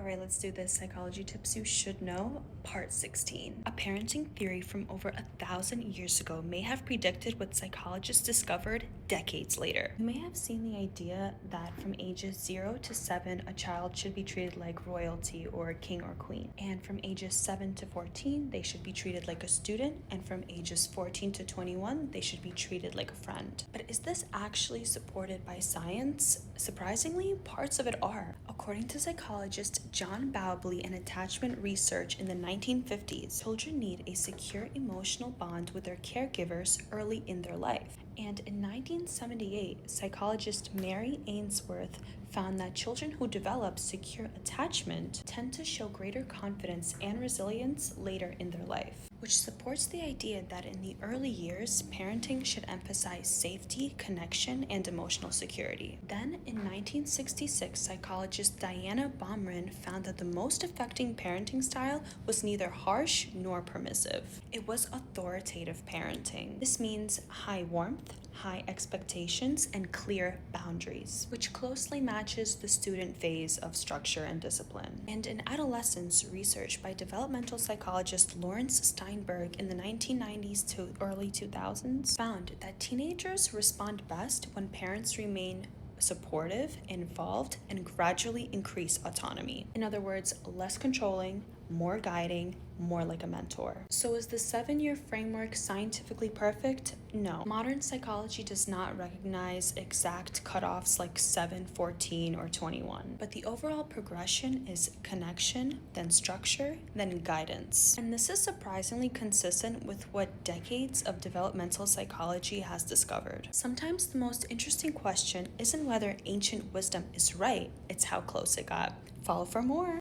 All right, let's do this. Psychology tips you should know, part 16. A parenting theory from over 1,000 years ago may have predicted what psychologists discovered decades later. You may have seen the idea that from ages 0 to 7, a child should be treated like royalty or king or queen. And from ages 7 to 14, they should be treated like a student. And from ages 14 to 21, they should be treated like a friend. But is this actually supported by science? Surprisingly, parts of it are. According to psychologist John Bowlby and attachment research in the 1950s, children need a secure emotional bond with their caregivers early in their life. And in 1978, psychologist Mary Ainsworth found that children who develop secure attachment tend to show greater confidence and resilience later in their life, which supports the idea that in the early years, parenting should emphasize safety, connection, and emotional security. Then, in 1966, psychologist Diana Baumrind found that the most affecting parenting style was neither harsh nor permissive. It was authoritative parenting. This means high warmth, high expectations, and clear boundaries, which closely matches the student phase of structure and discipline. And in adolescence, research by developmental psychologist Lawrence Steinberg in the 1990s to early 2000s found that teenagers respond best when parents remain supportive, involved, and gradually increase autonomy. In other words, less controlling, more guiding, more like a mentor. So is the 7-year framework scientifically perfect? No. Modern psychology does not recognize exact cutoffs like 7, 14, or 21, but the overall progression is connection, then structure, then guidance. And this is surprisingly consistent with what decades of developmental psychology has discovered. Sometimes the most interesting question isn't whether ancient wisdom is right, it's how close it got. Follow for more.